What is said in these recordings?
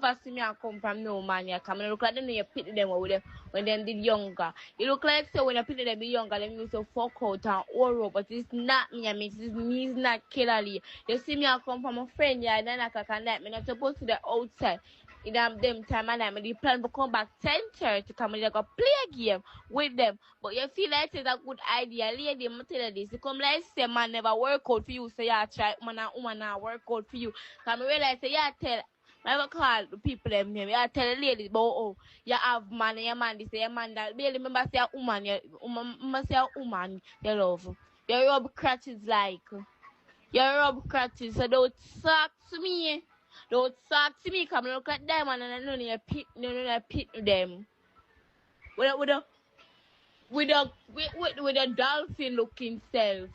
never see me and come from no man here. Come and look like them you pity them with them when them did younger. You look like so when you pity them be younger, them used to fuck out and oral, but it's not me. I mean, it's me. It's not Killerly. You see me and come from a friend yeah, and then I can let me not supposed to the outside. In them time and I plan to come back 10:30 come and go play a game with them. But you feel like it's a good idea. Lady, I'm tell you this. You come like say man never work out for you, so yeah try man and woman now work out for you. Come realize say yeah tell I will call the people them name. I tell the ladies about oh you have man and your man this your man that barely remember say a woman you say a woman you love. You rub crutches like you rub crutches so don't talk to me. Don't talk to me, come look at them and I know you pit them. With a dolphin looking self.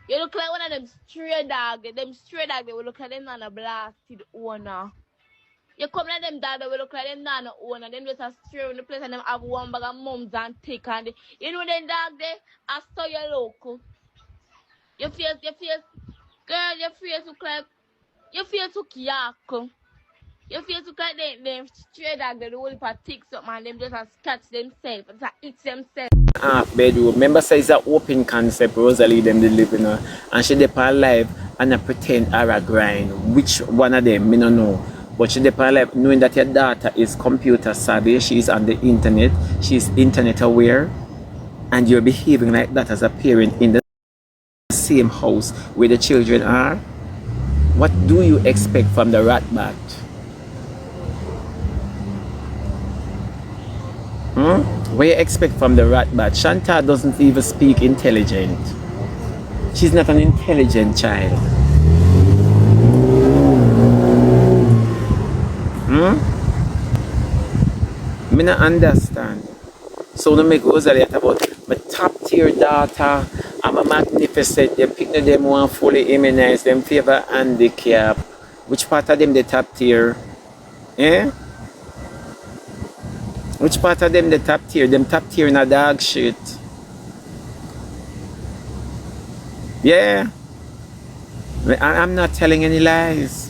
You look like one of them stray dogs. Them stray dogs, they will look like them on a blasted owner. You come like them dog, they will look like them on a owner. Them just a stray in the place and them have one bag of mums and thick and they, you know them dog there, I saw your local. Your face, girl, your face look like your face look yak. Your face look like them stray dog, they will put ticks up and them just a scratch themselves, just a eat themselves. Half bedroom. Remember say it's an open concept, Rosealee them they live in her. And she dey on live and I pretend or a grind. Which one of them, me no know. But she dey on live knowing that your daughter is computer savvy, she is on the internet, she is internet aware, and you're behaving like that as a parent in the same house where the children are. What do you expect from the rat bat? What you expect from the rat bat? Shantau doesn't even speak intelligent. She's not an intelligent child. Me not understand. So no make Rosealee about my top tier daughter. I'm a magnificent. They pick them one fully immunized. Them favor handicap. Which part of them the top tier? Eh? Which part of them the top tier? Them top tier in a dog shit. Yeah. I'm not telling any lies.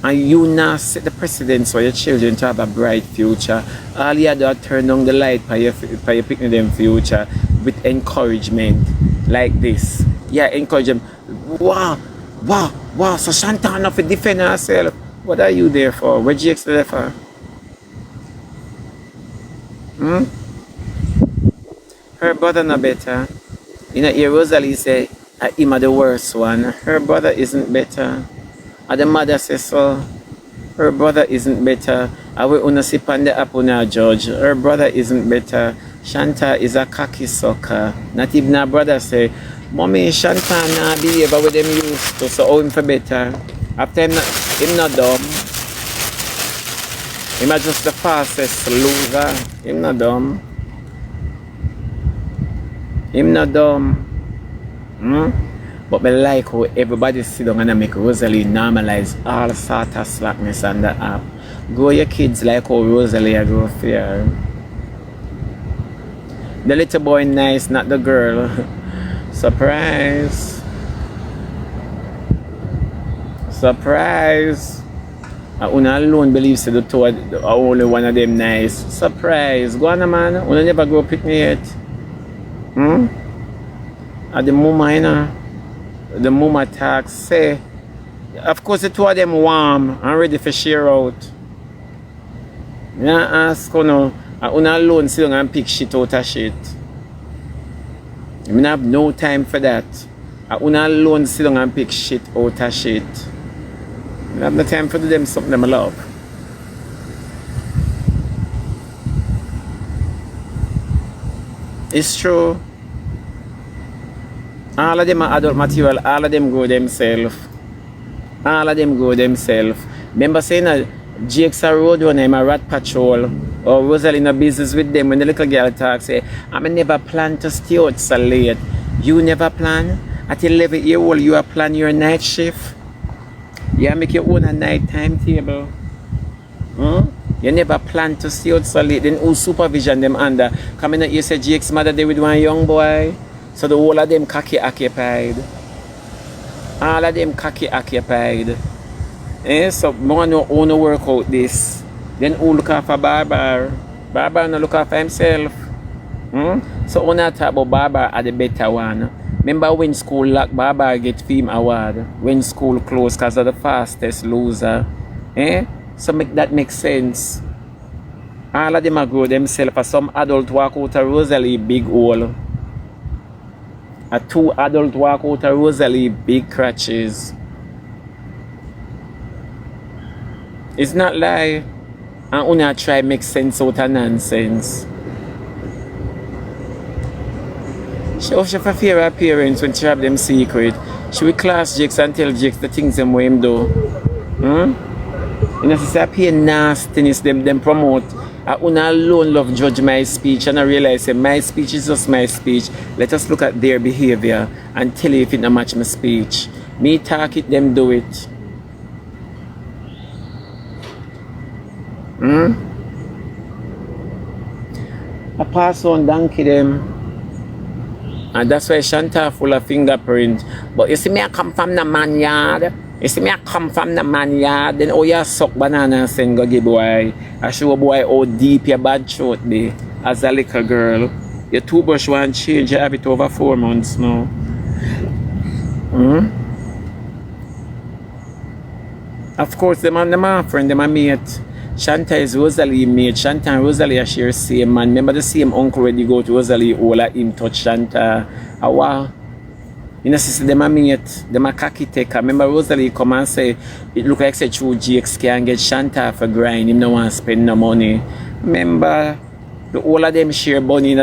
And you now set the precedence for your children to have a bright future. All you do is turn on the light for your picking them future with encouragement like this. Yeah, encourage them. Wow. So Shantau enough to defend herself. What are you there for? Where GX there for? Her brother no better. You know, hear Rosealee say him are the worst one. Her brother isn't better. And the mother says so. Her brother isn't better. I will una sip on the apple now, judge. Her brother isn't better. Shantau is a cocky sucker. Not even her brother say, Mommy, Shantau nah behave with them used to, so how him for better. After him not dumb. Him are just the fastest loser. Him not dumb. Him not dumb. But me like how everybody sit down and make Rosealee normalize all sort of slackness on the app. Grow your kids like how Rosealee grow fair. The little boy nice, not the girl. Surprise. Surprise. Una alone believes the two are only one of them nice. Surprise. Go on, man. Una never grow pick me yet. At the moment, you know, the mama talks say, of course the two of them warm and ready for share out. Yeah, ask una alone sit down and pick shit out of shit. I mean, I have no time for that. Una alone sit down and pick shit out of shit. I have no time for them something them I love. It's true. All of them are adult material, all of them grow themselves. All of them grow themselves. Remember saying that GX road when I'm a rat patrol or Rosealee in a business with them when the little girl talks, say, I never plan to stay out so late. You never plan? At 11 years old, you plan your night shift? You make your own a night timetable. You never plan to stay out so late. Then who supervision them under? Come in, you say GX mother there with one young boy. So the whole of them cocky occupied. All of them cocky occupied. So more no own work out this. Then who look after Barber? Barber no look after himself. So when I talk about Barber are the better one. Remember when school locked, Barber get Fame Award. When school closed because of the fastest loser. So that makes sense. All of them are grow themselves. Some adult walk out of Rosealee big hole. A 2 adult walk out of Rosealee big crutches. It's not lie. And una try make sense out of nonsense. She also for fear her parents when she have them secret. She will class Jakes and tell Jakes the things them way him do. You know, she appear nastiness them promote. I una alone love judge my speech and I realize that my speech is just my speech. Let us look at their behavior and tell you if it don't match my speech. Me talk it, them do it. I pass on donkey them. And that's why Shantau full of fingerprint. But you see me I come from the man yard. You see me I come from the man yard. Then oh you suck banana and send go give boy. I show boy how deep your bad throat be. As a little girl. Your toothbrush won't change. You have it over 4 months now. Of course them and them are friend, them are mate. Shantau is Rosealee mate. Shantau and Rosealee are share same man. Remember the same uncle when you go to Rosealee, all of him touch Shantau. Wow. You know, sister, them are mate. Them are cocky taker. Remember Rosealee come and say, it look like say true Jakes can get Shantau for grind. Him no want to spend no money. Remember, the all of them share body in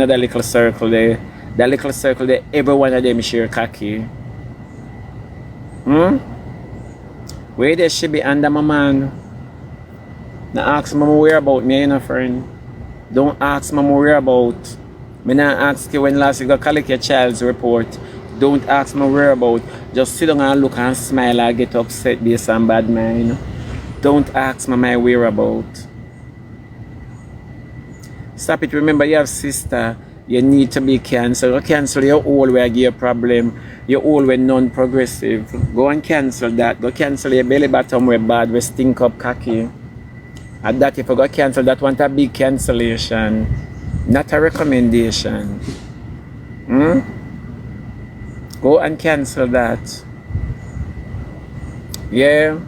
that little circle there. That little circle there, every one of them share cocky. Where there should be under my man? Now ask mama where about me, you know, friend. Don't ask mama where about. Me not ask you when last you go collect your child's report. Don't ask me where about. Just sit down and look and smile and get upset based on bad mind. Don't ask me my whereabout. Stop it. Remember you have sister. You need to be cancelled. Cancel your all where I give you a problem. Your all where non-progressive. Go and cancel that. Go cancel your belly bottom where bad, where stink up cocky. And that if you go cancel, that want a big cancellation. Not a recommendation. Go and cancel that. Yeah.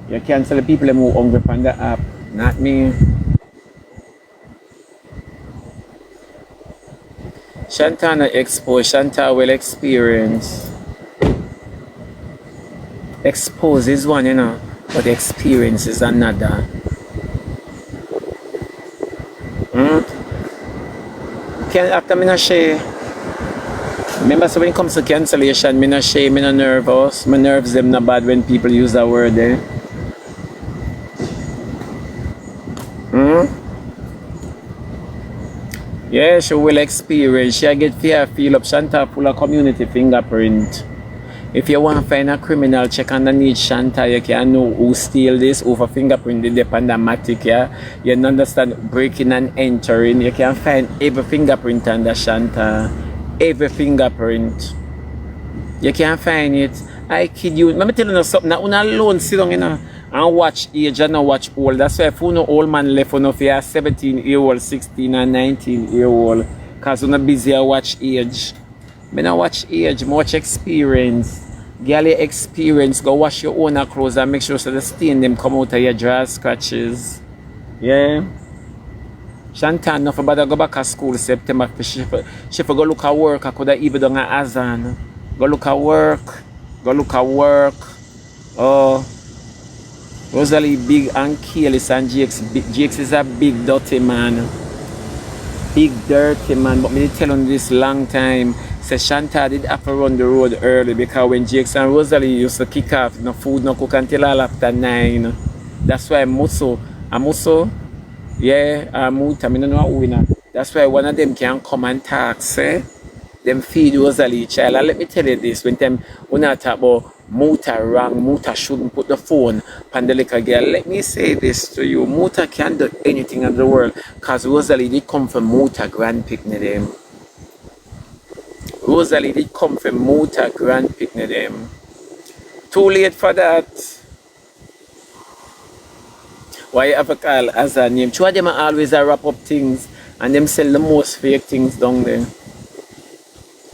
You cancel the people who are hungry from the app. Not me. Shantau no expose. Shantau will experience. Expose is one, you know. But experience is another. After me not share. Remember, so when it comes to cancellation, me not share, me not nervous. My nerves them not bad when people use that word there. Yeah, she will experience. She get fear, feel up. Shantau full of community fingerprint. If you want to find a criminal, check underneath Shantau. You can know who steal this, who for fingerprint, the pandamatic, yeah. You understand breaking and entering. You can find every fingerprint under Shantau. Every fingerprint. You can find it. I kid you. Let me tell you something. Now, una alone sit down, you know, and watch age and not watch old. That's why if you know old man left, you know, if you are 17-year-old, 16 and 19-year-old, because you're busy to watch age. I don't watch age, I watch experience. Girl, your experience, go wash your own clothes and make sure so the stain them come out of your dry scratches. Yeah. Shantau, no for bother go back to school September. She for go look at work. I could have even done an Azan. Go look at work. Go look at work. Oh. Rosealee big and careless and Jakes. Jakes is a big dirty man. Big dirty man. But me tell on this long time. Say Shantau did have to run the road early because when Jakes and Rosealee used to kick off, no food no cook until all after 9. That's why Muso. Yeah, Muta, I don't know who winner. That's why one of them can come and talk, say. Them feed Rosealee child. And let me tell you this, when I talk about Muta wrong, Muta shouldn't put the phone on the little girl. Let me say this to you. Muta can't do anything in the world because Rosealee did come from Muta grand picnic them. Rosealee did come from Muta grand picnic them. Too late for that. Why you have to call as a name? Two of them are always a wrap up things and them sell the most fake things down there.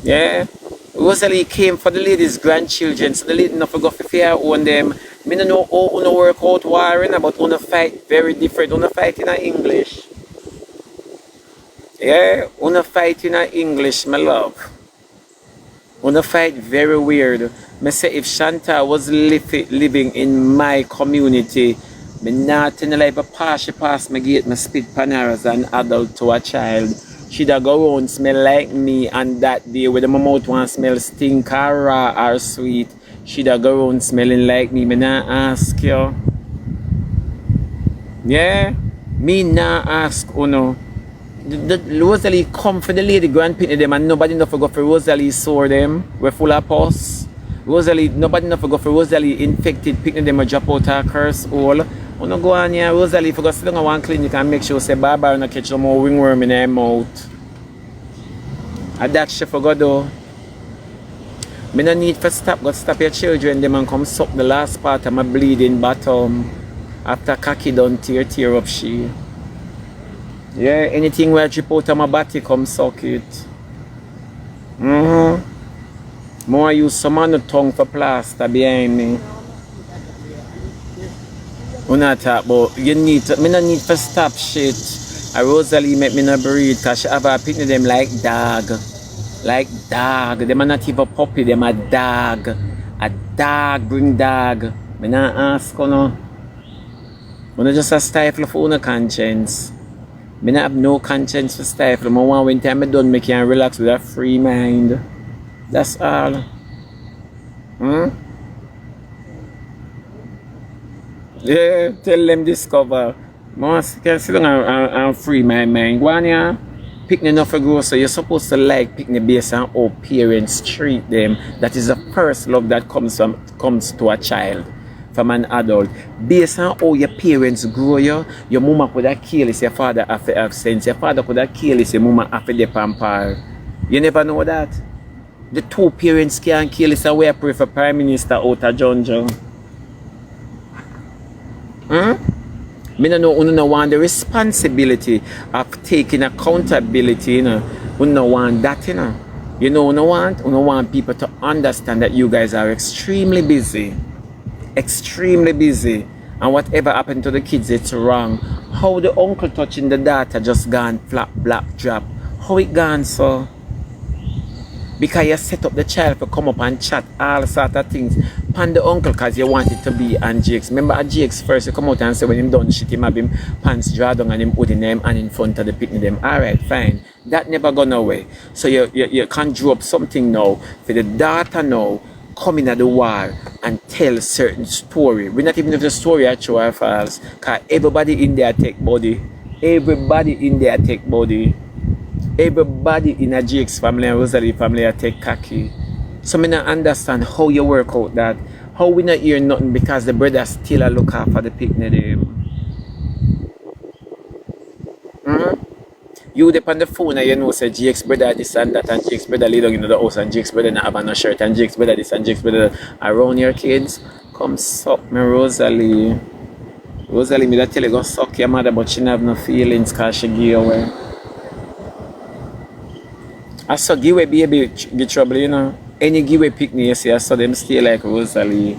Yeah. Rosealee came for the lady's grandchildren, so the lady not forgot for fear own them. Me no know how uno work out warring, but uno fight very different. Uno fight in English. Yeah, uno fight in English, my love. Uno fight very weird. Me say if Shantau was living in my community, me not in the life of pass me gate, me spit panera as an adult to a child. She'd a go around smell like me, and that day whether my mouth want smell stink or raw or sweet, she'd a go around smelling like me. Me not ask you. Yeah? Me not ask uno. The Rosealee come for the lady grandpitney them and nobody enough go for Rosealee sore them. We're full of pus. Rosealee, nobody enough go for Rosealee infected picnic them a drop out a curse hole. Uno go on here, Rosealee for go sit down at one clinic and make sure say Barbara no catch no more ringworm in her mouth. And that she forgot though. Me no need for stop your children them and come suck the last part of my bleeding bottom. After cocky done tear up she. Yeah, anything where I drip out of my body come suck it. More use some on the tongue for plaster behind me. We not talk about you need to, me no need to stop shit. A Rosealee make me no breathe cause she have a picnic them like dog. Like dog. Them are not even puppy, them a dog. A dog bring dog. Me not ask you no. We not just a stifle for una conscience. Me not have no conscience for stifle. I want when time I done me can relax with a free mind. That's all. Yeah, tell them discover. I can sit down and free my mind. Go on here. Picnic enough for grow, so you're supposed to like picnic based on how parents treat them. That is the first love that comes to a child from an adult. Based on how your parents grow you, your mama could have killed if your father have to have sense. Your father could have killed if your mama have to pamper. You never know that. The two parents can kill if we pray for Prime Minister out of John. Me no know no want the responsibility of taking accountability, you know. We no want that, you know. You know no want people to understand that you guys are extremely busy. Extremely busy. And whatever happened to the kids, it's wrong. How the uncle touching the daughter just gone flat black drop. How it gone so? Because you set up the child to come up and chat all sort of things. Pan the uncle because you want it to be on GX. Remember at GX first you come out and say when him done shit him have him pants draw down and him put in them and in front of the picnic them. Alright, fine. That never gone away. So you can draw up something now for the daughter now come in at the wall and tell certain story. We not even if the story are true or false. Because everybody in there take body. Everybody in there take body. Everybody in a GX family and Rosealee family take khaki. So I don't understand how you work out that. How we not hear nothing because the brother still a look after the picnic them. You dep on the phone and you know say GX brother this and that and GX brother lay down in the house and GX brother not have no shirt and GX brother this and GX brother around your kids. Come suck me Rosealee. Rosealee me that tell you go suck your mother but she don't have no feelings cause she give away. I saw give away baby get trouble, you know. Any give away picnic you see, I saw them stay like Rosealee.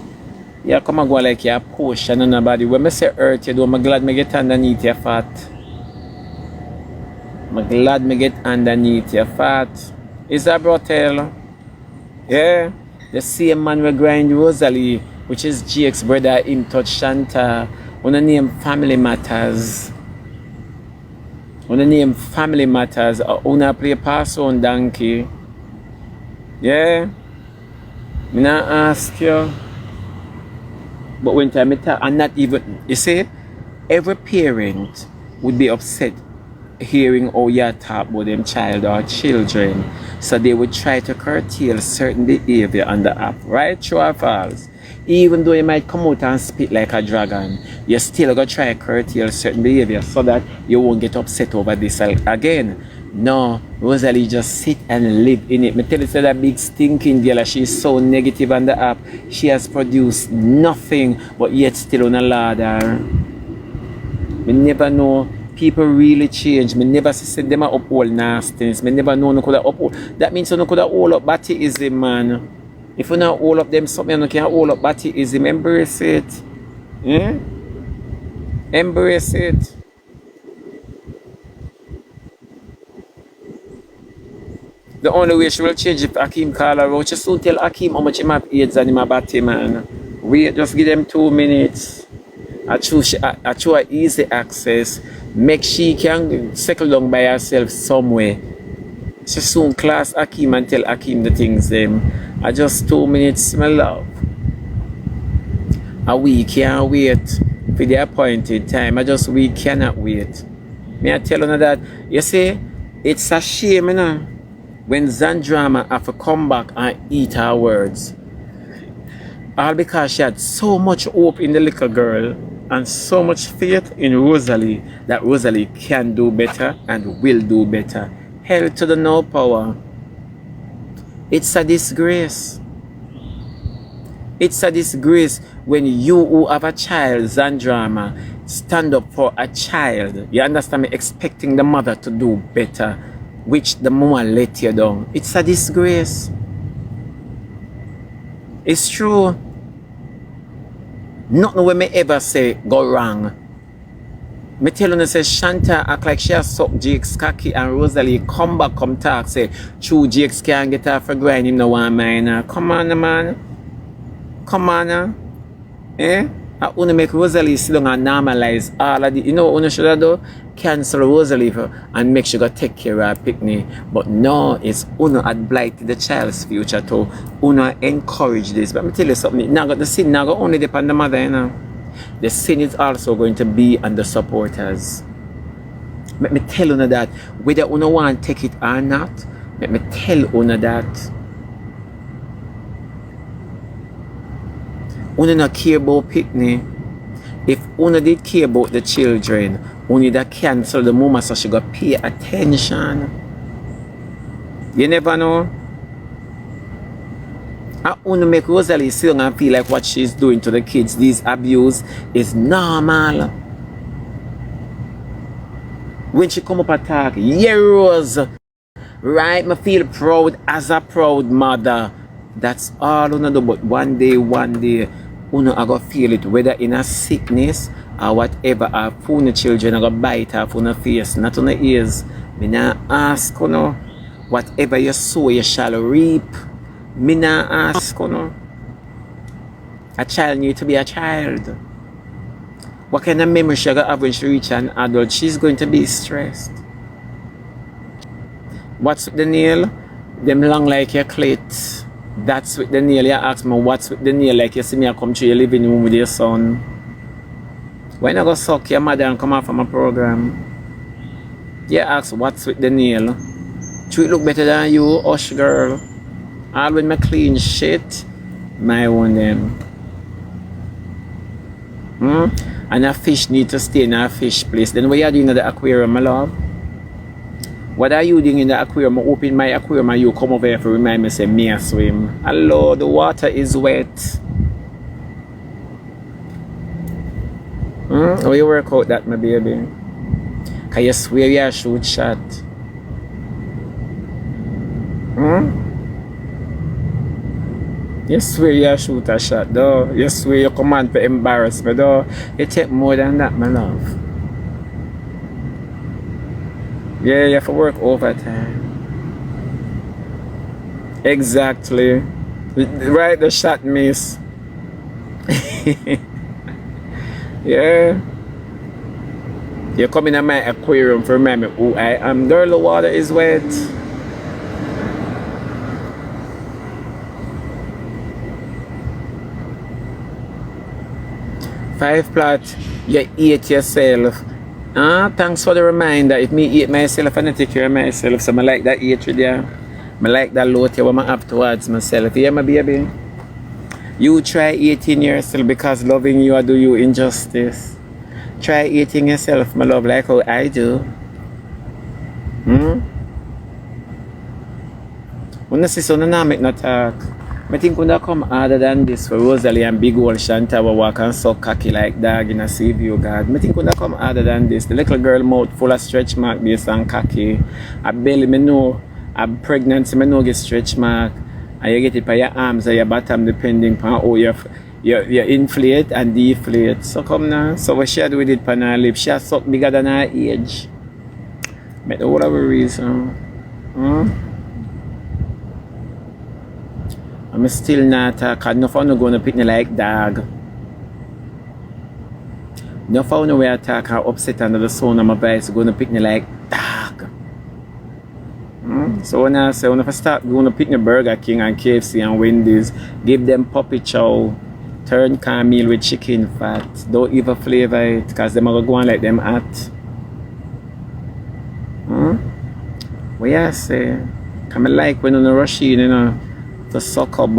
Yeah, come and go like you're push and nobody. When I say hurt you though, I'm glad me get underneath your fat. I'm glad me get underneath your fat. Is that brothel? Yeah. The same man will grind Rosealee, which is GX brother in touch Shantau. On the name Family Matters. On the name Family Matters, una play pass on donkey. Yeah. Me not ask you. But when time I talk, and not even, you see, every parent would be upset hearing how you talk about them child or children. So they would try to curtail certain behavior on the app. Right? True or false? Even though you might come out and spit like a dragon, you still gotta try to curtail certain behavior so that you won't get upset over this again. No, Rosealee just sit and live in it. Me tell you say that big stinking girl, she's so negative on the app. She has produced nothing but yet still on a ladder. Me never know people really change. Me never see them a uphold nastiness. Me never know no could uphold. That means you no could hold up Battyism, man. If you not hold up them something, you can't hold up Battyism. Embrace it. Yeah? Embrace it. The only way she will change if Akeem call her out. She soon tell Akeem how much him have AIDS and him a batty, man. Wait, just give them 2 minutes. I choose her easy access. Make she can settle down by herself somewhere. She soon class Akeem and tell Akeem the things them. I just 2 minutes, my love. And we can't wait for the appointed time. We cannot wait. May I tell you that? You see, it's a shame, you know, when Zandrama have to come back and eat her words. All because she had so much hope in the little girl and so much faith in Rosealee that Rosealee can do better and will do better. Hell to the no power. It's a disgrace. It's a disgrace when you who have a child, Zandrama, stand up for a child. You understand me? Expecting the mother to do better, which the mama let you down. It's a disgrace. It's true. Nothing we may ever say go wrong. Me tell you, say Shantau act like she has sucked Jake's cocky and Rosealee come back, come talk, say, true Jake's can't get her for grind, him no one mind. Come on, man. Come on, eh? I want to make Rosealee sit down and normalize all of the, you know what you should do? Cancel Rosealee and make sure you take care of her picnic. But no, it's uno had blighted the child's future to uno encourage this. But let me tell you something, now the sin now only depend on the mother, you know. The sin is also going to be on the supporters. Let me tell you that whether uno want to take it or not, let me tell you that uno not care about picnic. If uno did care about the children, uno that cancel the mama so she got pay attention. You never know. I want to make Rosealee sit down and feel like what she's doing to the kids, this abuse, is normal. When she come up and talk, yeah, Rose, right? I feel proud as a proud mother. That's all you do. But one day, you know, I go feel it, whether in a sickness or whatever. Our phone children are gonna bite her on the face, not on the ears. Me not ask, you know, whatever you sow, you shall reap. Me not ask, you know. A child needs to be a child. What kind of memory she gonna have when she reach an adult? She's going to be stressed. What's with the nail? Them long like your clit. That's with the nail. You ask me what's with the nail, like you see me I come to your living room with your son. Why not go suck your mother and come out from a program? You ask what's with the nail. Do it look better than you, hush girl? All with my clean shit, my one them. And a fish need to stay in a fish place. Then what are you doing in the aquarium, my love? What are you doing in the aquarium? I open my aquarium and you come over here to remind me, say, me a swim. Hello, the water is wet. How you work out that, my baby? Can you swear you shoot shot? You swear you shoot a shot, though. You swear you command to embarrass me, though. You take more than that, my love. Yeah, you have to work overtime. Exactly. Right, the shot miss. Yeah. You come in my aquarium for me who I am. Girl, the water is wet. Five plot, you eat yourself. Thanks for the reminder. If me eat myself, I take care of myself. So I like that hatred, yeah. I like that load I have towards myself. Yeah, my baby? You try eating yourself because loving you I do you injustice. Try eating yourself, my love, like how I do. When I see so, no make no talk. I think when I come harder than this for Rosealee and big old Shantau walk and so cocky like dog in a sea view, God. I think when I come harder than this, the little girl mouth full of stretch mark based on cocky. A belly, me know, a pregnancy, me know get stretch mark. And you get it by your arms or your bottom depending on how you inflate and deflate. So come now. So what she do with it on her lips, she suck bigger than her age. Make the whole of a reason. I'm still not cause no fun going to pick me like dog. No fun way I talk how upset under the sound of my voice going to pick me like dog. So when I say when I start going to pick me Burger King and KFC and Wendy's, give them puppy chow, turn cornmeal with chicken fat, don't even flavor it because them are going like them hot. What I say? Come like when you rush in, you know, to suck up.